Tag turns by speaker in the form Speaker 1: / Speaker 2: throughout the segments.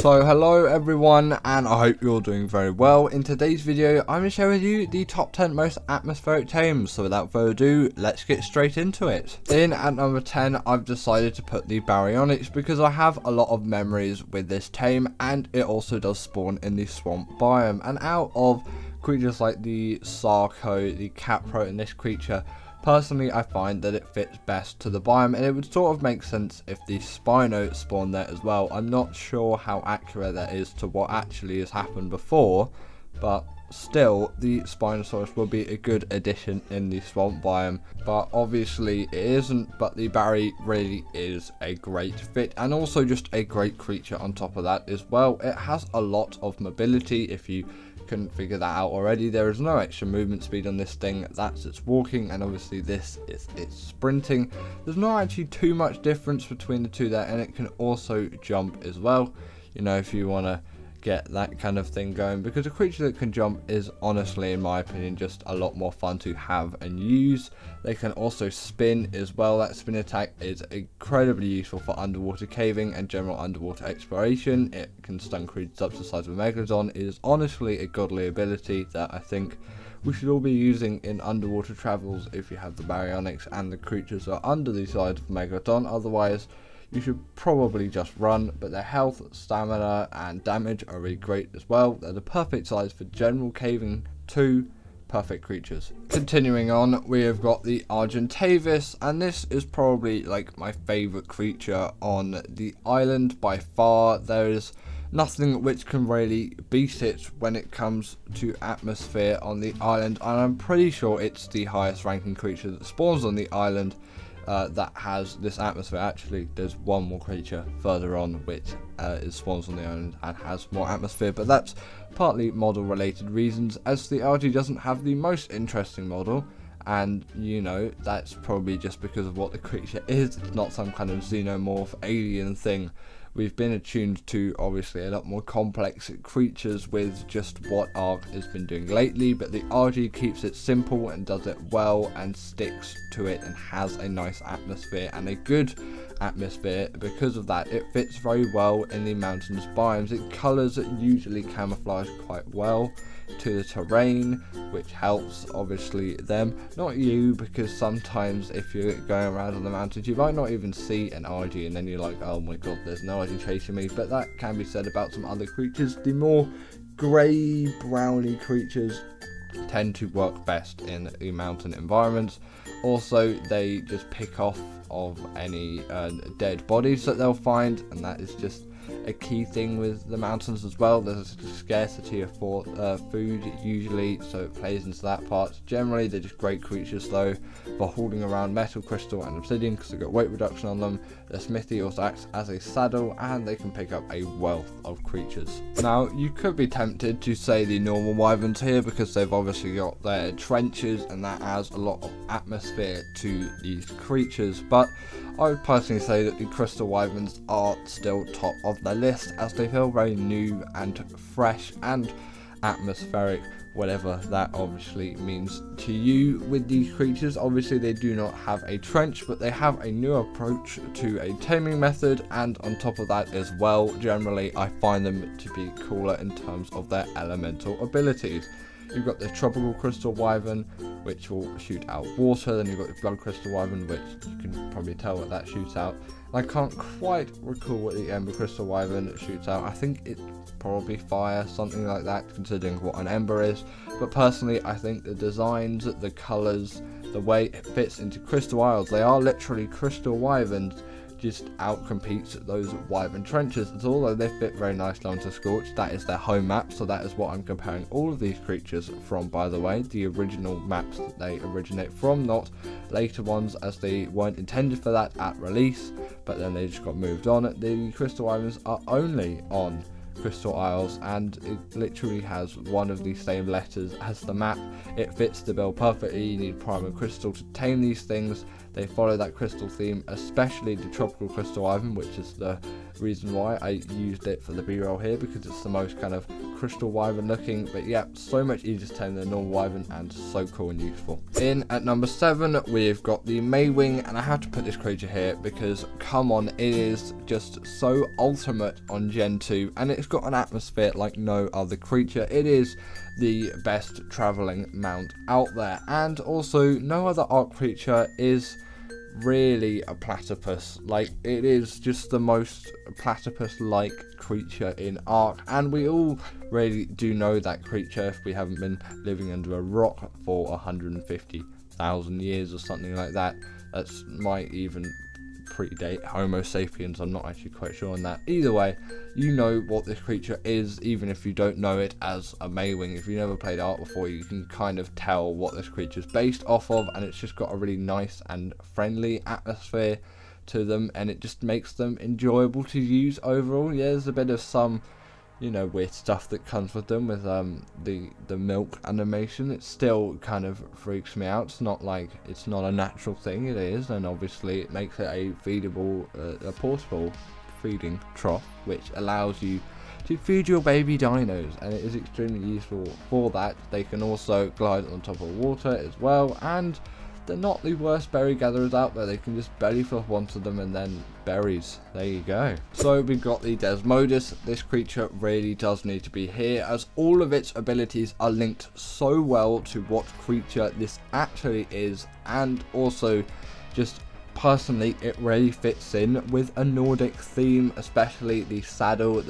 Speaker 1: So hello everyone, and I hope you're doing very well. In today's video I'm going to share with you the top 10 most atmospheric tames, so without further ado let's get straight into it. In at number 10 I've decided to put the Baryonyx because I have a lot of memories with this tame and it also does spawn in the swamp biome, and out of creatures like the Sarco, the Capro and this creature, personally, I find that it fits best to the biome, and it would sort of make sense if the Spino spawned there as well. I'm not sure how accurate that is to what actually has happened before, but still, the Spinosaurus will be a good addition in the swamp biome. But obviously, it isn't, but the Barry really is a great fit, and also just a great creature on top of that as well. It has a lot of mobility. If you couldn't figure that out already, there is no extra movement speed on this thing. That's its walking, and obviously this is its sprinting. There's not actually too much difference between the two there, and it can also jump as well, you know, if you want to get that kind of thing going, because a creature that can jump is honestly, in my opinion, just a lot more fun to have and use. They can also spin as well. That spin attack is incredibly useful for underwater caving and general underwater exploration. It can stun creatures up to the size of a Megalodon. It is honestly a godly ability that I think we should all be using in underwater travels if you have the Baryonyx and the creatures are under the size of a Megalodon. Otherwise, you should probably just run, but their health, stamina and damage are really great as well. They're the perfect size for general caving too. Perfect creatures. Continuing on, we have got the Argentavis, and this is probably like my favorite creature on the island by far. There is nothing which can really beat it when it comes to atmosphere on the island, and I'm pretty sure it's the highest ranking creature that spawns on the island that has this atmosphere. Actually, there's one more creature further on which spawns on the island and has more atmosphere, but that's partly model related reasons, as the RG doesn't have the most interesting model, and you know, that's probably just because of what the creature is. It's not some kind of xenomorph alien thing. We've been attuned to obviously a lot more complex creatures with just what Ark has been doing lately, but the RG keeps it simple and does it well and sticks to it and has a nice atmosphere and a good atmosphere. Because of that, it fits very well in the mountainous biomes. It colours usually camouflage quite well to the terrain, which helps obviously them, not you, because sometimes if you're going around on the mountains you might not even see an RG and then you're like, oh my god, there's no RG chasing me. But that can be said about some other creatures. The more grey browny creatures tend to work best in the mountain environments. Also, they just pick off of any dead bodies that they'll find, and that is just a key thing with the mountains as well. There's a scarcity of food usually, so it plays into that part. Generally, they're just great creatures though for hauling around metal, crystal and obsidian, because they've got weight reduction on them. Their smithy also acts as a saddle, and they can pick up a wealth of creatures. Now, you could be tempted to say the normal wyverns here, because they've obviously got their trenches and that adds a lot of atmosphere to these creatures, but I would personally say that the crystal wyverns are still top of the list, as they feel very new and fresh and atmospheric, whatever that obviously means to you. With these creatures, obviously they do not have a trench, but they have a new approach to a taming method, and on top of that as well, generally I find them to be cooler in terms of their elemental abilities. You've got the tropical crystal wyvern, which will shoot out water. Then you've got the blood crystal wyvern, which you can probably tell what that shoots out. I can't quite recall what the ember crystal wyvern shoots out. I think it's probably fire, something like that, considering what an ember is. But personally, I think the designs, the colours, the way it fits into crystal isles, they are literally crystal wyverns, just outcompetes those wyvern trenches. And although they fit very nicely onto Scorch, that is their home map, so that is what I'm comparing all of these creatures from, by the way. The original maps that they originate from, not later ones, as they weren't intended for that at release, but then they just got moved on. The crystal wyverns are only on Crystal Isles, and it literally has one of the same letters as the map. It fits the bill perfectly. You need Primal Crystal to tame these things. They follow that crystal theme, especially the tropical crystal wyvern, which is the reason why I used it for the b-roll here, because it's the most kind of crystal wyvern looking. But yeah, so much easier to tame than the normal wyvern, and so cool and useful. In at number 7, we've got the Mwing, and I have to put this creature here because come on, it is just so ultimate on Gen 2, and it's got an atmosphere like no other creature. It is the best traveling mount out there, and also no other Ark creature is really a platypus. Like, it is just the most platypus like creature in Ark, and we all really do know that creature if we haven't been living under a rock for 150,000 years or something like that. That might even predate Homo sapiens, I'm not actually quite sure on that. Either way, you know what this creature is, even if you don't know it as a Mwing. If you never played Ark before, you can kind of tell what this creature is based off of, and it's just got a really nice and friendly atmosphere to them, and it just makes them enjoyable to use overall. Yeah, there's a bit of some, you know, weird stuff that comes with them, with the milk animation. It still kind of freaks me out. It's not like it's not a natural thing. It is, and obviously it makes it a feedable, a portable feeding trough, which allows you to feed your baby dinos, and it is extremely useful for that. They can also glide on top of water as well, and they're not the worst berry gatherers out there. They can just belly flop onto them and then berries. There you go. So we've got the Desmodus. This creature really does need to be here, as all of its abilities are linked so well to what creature this actually is, and also just personally it really fits in with a Nordic theme, especially the saddle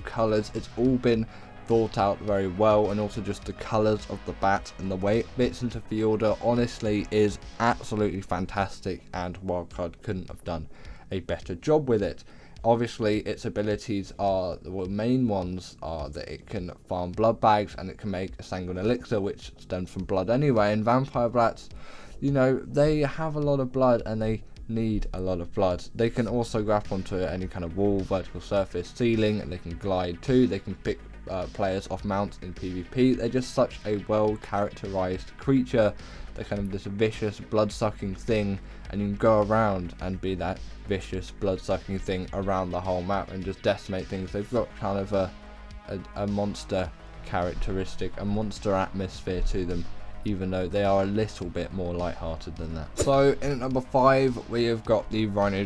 Speaker 1: colors. It's all been thought out very well, and also just the colors of the bat and the way it fits into Fjorda honestly is absolutely fantastic, and Wildcard couldn't have done a better job with it. Obviously its abilities are, the main ones are that it can farm blood bags, and it can make a sanguine elixir, which stems from blood anyway, and vampire bats, you know, they have a lot of blood and they need a lot of blood. They can also grab onto any kind of wall, vertical surface, ceiling, and they can glide too. They can pick players off mounts in PvP. They're just such a well characterized creature. They're kind of this vicious blood sucking thing, and you can go around and be that vicious blood sucking thing around the whole map and just decimate things. They've got kind of a monster characteristic, a monster atmosphere to them, even though they are a little bit more light-hearted than that. So in at number 5, we have got the Rhino.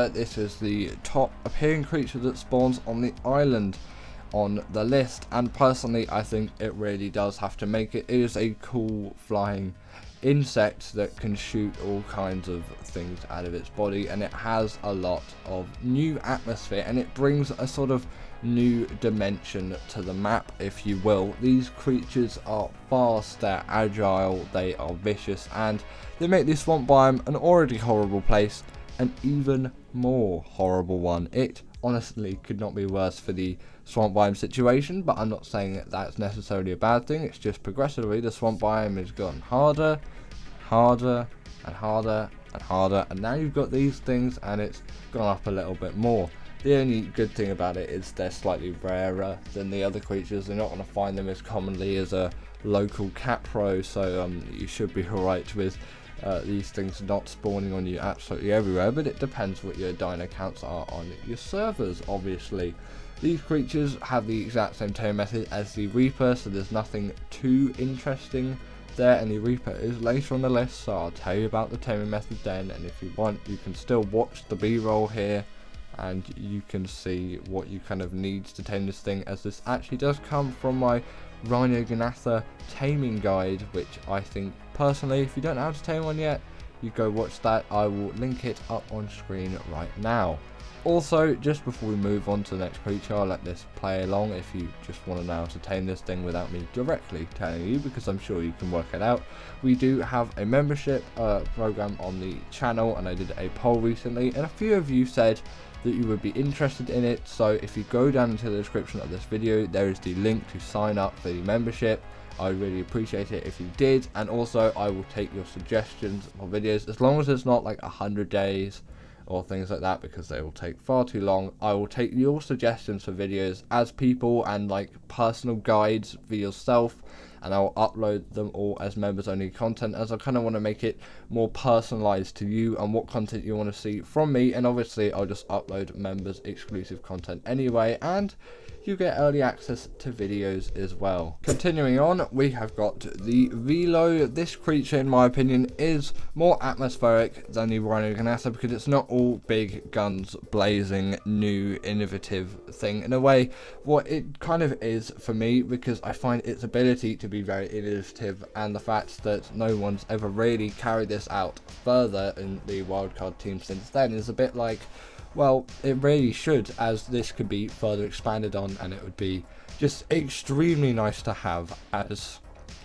Speaker 1: This is the top appearing creature that spawns on the island on the list, and personally I think it really does have to make it. It is a cool flying insect that can shoot all kinds of things out of its body, and it has a lot of new atmosphere, and it brings a sort of new dimension to the map, if you will. These creatures are fast, they're agile, they are vicious, and they make this swamp biome, an already horrible place, an even more horrible one. It honestly could not be worse for the swamp biome situation, but I'm not saying that that's necessarily a bad thing. It's just progressively the swamp biome has gotten harder, harder, and harder, and harder, and now you've got these things, and it's gone up a little bit more. The only good thing about it is they're slightly rarer than the other creatures. They're not going to find them as commonly as a local capro, so you should be alright with these things not spawning on you absolutely everywhere, but it depends what your dino counts are on your servers, obviously. These creatures have the exact same taming method as the Reaper, so there's nothing too interesting there, and the Reaper is later on the list, so I'll tell you about the taming method then, and if you want you can still watch the b-roll here and you can see what you kind of need to tame this thing, as this actually does come from my Rhino taming guide, which I think personally, if you don't know how to tame one yet, you go watch that. I will link it up on screen right now. Also, just before we move on to the next creature, I'll let this play along if you just want to know how to tame this thing without me directly telling you, because I'm sure you can work it out. We do have a membership program on the channel, and I did a poll recently, and a few of you said that you would be interested in it. So if you go down into the description of this video, there is the link to sign up for the membership. I would really appreciate it if you did, and also I will take your suggestions for videos, as long as it's not like 100 days or things like that, because they will take far too long. I will take your suggestions for videos as people, and like personal guides for yourself, and I will upload them all as members only content, as I kind of want to make it more personalized to you and what content you want to see from me. And obviously I'll just upload members exclusive content anyway, and you get early access to videos as well. Continuing on, we have got the Velo. This creature, in my opinion, is more atmospheric than the Rhino because it's not all big guns blazing new innovative thing. In a way, what it kind of is for me, because I find its ability to be very innovative, and the fact that no one's ever really carried this out further in the wildcard team since then is a bit like, well, it really should, as this could be further expanded on, and it would be just extremely nice to have as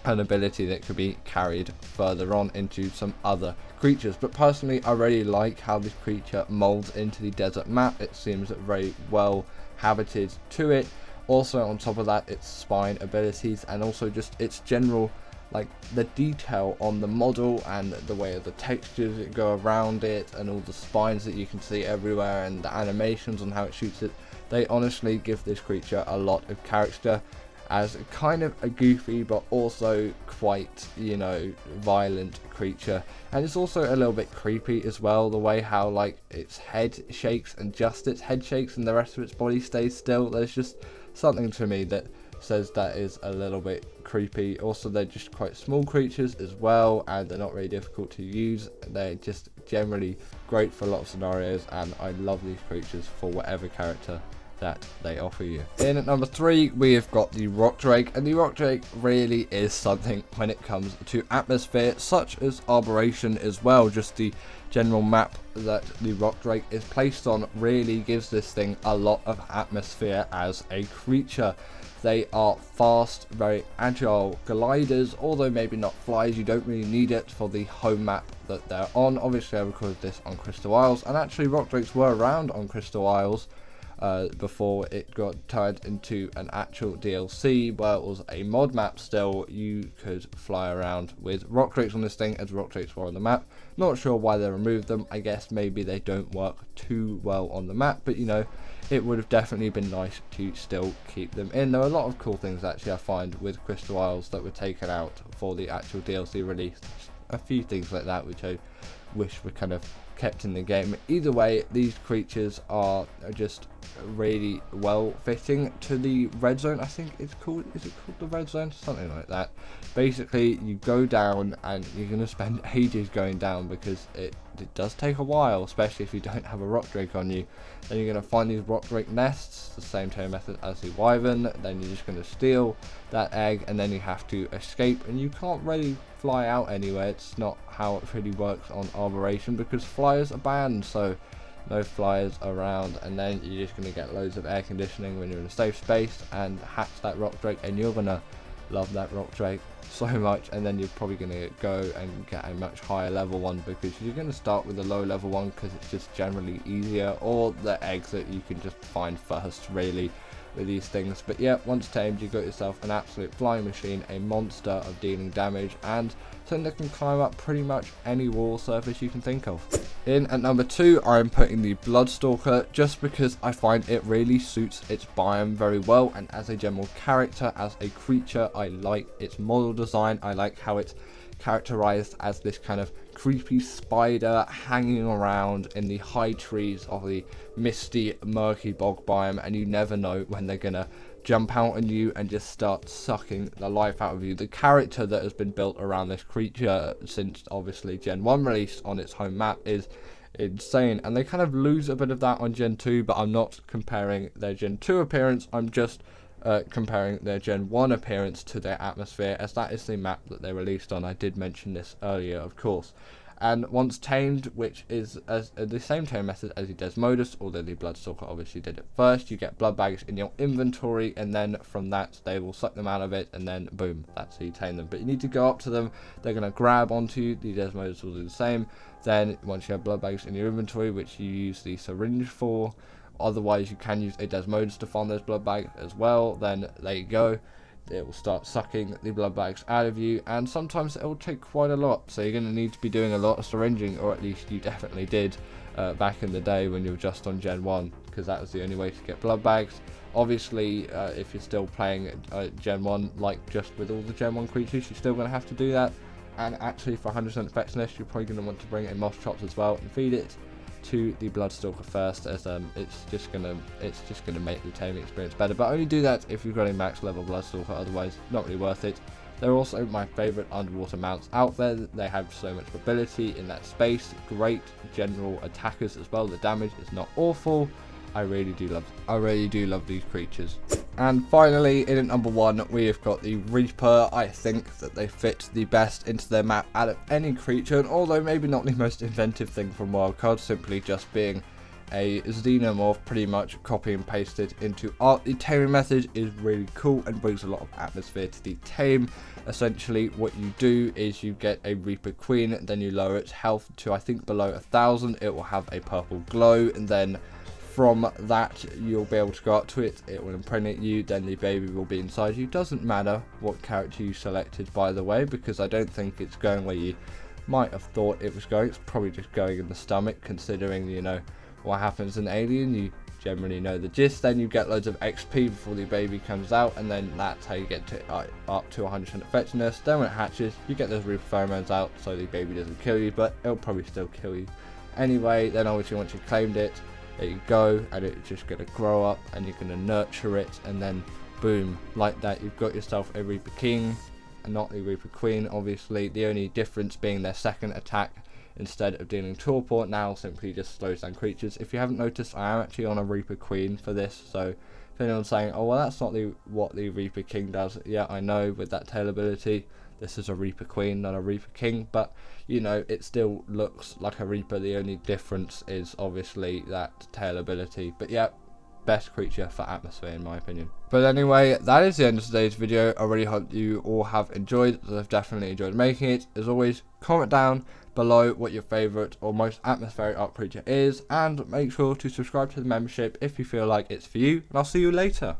Speaker 1: an ability that could be carried further on into some other creatures. But personally, I really like how this creature molds into the desert map. It seems very well habited to it. Also, on top of that, its spine abilities, and also just its general, like, the detail on the model and the way the textures that go around it, and all the spines that you can see everywhere, and the animations on how it shoots it. They honestly give this creature a lot of character as kind of a goofy but also quite, you know, violent creature. And it's also a little bit creepy as well, the way how, like, its head shakes and just its head shakes and the rest of its body stays still. There's just something to me that says that is a little bit creepy. Also, they're just quite small creatures as well, and they're not really difficult to use. They're just generally great for a lot of scenarios, and I love these creatures for whatever character that they offer you. In at number 3, we have got the Rock Drake, and the Rock Drake really is something when it comes to atmosphere, such as Arboration as well. Just the general map that the Rock Drake is placed on really gives this thing a lot of atmosphere as a creature. They are fast, very agile gliders, although maybe not flyers. You don't really need it for the home map that they're on. Obviously, I recorded this on Crystal Isles, and actually Rock Drakes were around on Crystal Isles before it got turned into an actual DLC, where it was a mod map still. You could fly around with Rock Drakes on this thing, as Rock Drakes were on the map. Not sure why they removed them. I guess maybe they don't work too well on the map, but you know, it would have definitely been nice to still keep them in. There are a lot of cool things actually I find with Crystal Isles that were taken out for the actual DLC release. A few things like that which I wish were kind of kept in the game. Either way, these creatures are just really well fitting to the red zone. I think it's called, is it called the red zone? Something like that. Basically, you go down and you're going to spend ages going down, because it does take a while, especially if you don't have a Rock Drake on you. Then you're going to find these Rock Drake nests, the same time method as the Wyvern. Then you're just going to steal that egg, and then you have to escape, and you can't really fly out anywhere. It's not how it really works on Arboration, because flyers are banned, so no flyers around. And then you're just going to get loads of air conditioning when you're in a safe space and hatch that Rock Drake, and you're going to love that Rock Drake so much. And then you're probably going to go and get a much higher level one, because you're going to start with a low level one because it's just generally easier, or the eggs that you can just find first really with these things. But yeah, once tamed, you got yourself an absolute flying machine, a monster of dealing damage, and something that can climb up pretty much any wall surface you can think of. In at number 2, I'm putting the Stalker, just because I find it really suits its biome very well, and as a general character, as a creature, I like its model design. I like how it's characterized as this kind of creepy spider hanging around in the high trees of the misty, murky bog biome, and you never know when they're gonna jump out on you and just start sucking the life out of you. The character that has been built around this creature since obviously Gen 1 release on its home map is insane, and they kind of lose a bit of that on Gen 2, but I'm not comparing their Gen 2 appearance, I'm just comparing their Gen 1 appearance to their atmosphere, as that is the map that they released on. I did mention this earlier, of course. And once tamed, which is the same tame method as the Desmodus, although the Bloodstalker obviously did it first, you get blood bags in your inventory, and then from that they will suck them out of it, and then boom, that's how you tame them. But you need to go up to them, they're going to grab onto you. The Desmodus will do the same. Then once you have blood bags in your inventory, which you use the syringe for, otherwise you can use a Desmodus to farm those blood bags as well, then there you go. It will start sucking the blood bags out of you, and sometimes it will take quite a lot, so you're going to need to be doing a lot of syringing, or at least you definitely did back in the day when you were just on Gen 1, because that was the only way to get blood bags. Obviously, if you're still playing Gen 1, like just with all the Gen 1 creatures, you're still going to have to do that, And actually for 100% effectiveness, you're probably going to want to bring a Moss Chops as well and feed it to the Bloodstalker first, as it's just gonna make the taming experience better. But only do that if you've got a max level Bloodstalker, otherwise not really worth it. They're also my favourite underwater mounts out there. They have so much mobility in that space, great general attackers as well. The damage is not awful. I really do love these creatures. And finally, in at number 1, we have got the Reaper. I think that they fit the best into their map out of any creature, and although maybe not the most inventive thing from Wildcard, simply just being a xenomorph pretty much copy and pasted into Ark. The taming method is really cool and brings a lot of atmosphere to the tame. Essentially what you do is you get a Reaper Queen, then you lower its health to I think below 1000. It will have a purple glow, and then from that you'll be able to go up to it, it will impregnate you, then the baby will be inside you. Doesn't matter what character you selected, by the way, because I don't think it's going where you might have thought it was going. It's probably just going in the stomach, considering, you know, what happens in Alien. You generally know the gist. Then you get loads of XP before the baby comes out, and then that's how you get to up to 100% effectiveness. Then when it hatches, you get those Reaper pheromones out, so the baby doesn't kill you, but it'll probably still kill you anyway. Then obviously once you've claimed it, there you go, and it's just going to grow up, and you're going to nurture it, and then boom, like that, you've got yourself a Reaper King, and not a Reaper Queen, obviously. The only difference being their second attack, instead of dealing torpor, now simply just slows down creatures. If you haven't noticed, I am actually on a Reaper Queen for this, so if anyone's saying, oh well, that's not what the Reaper King does, yeah, I know, with that tail ability, this is a Reaper Queen, not a Reaper King, but you know, it still looks like a Reaper. The only difference is obviously that tail ability. But yeah, best creature for atmosphere in my opinion. But anyway, that is the end of today's video. I really hope you all have enjoyed. I've definitely enjoyed making it. As always, comment down below what your favourite or most atmospheric Ark creature is, and make sure to subscribe to the membership if you feel like it's for you, and I'll see you later.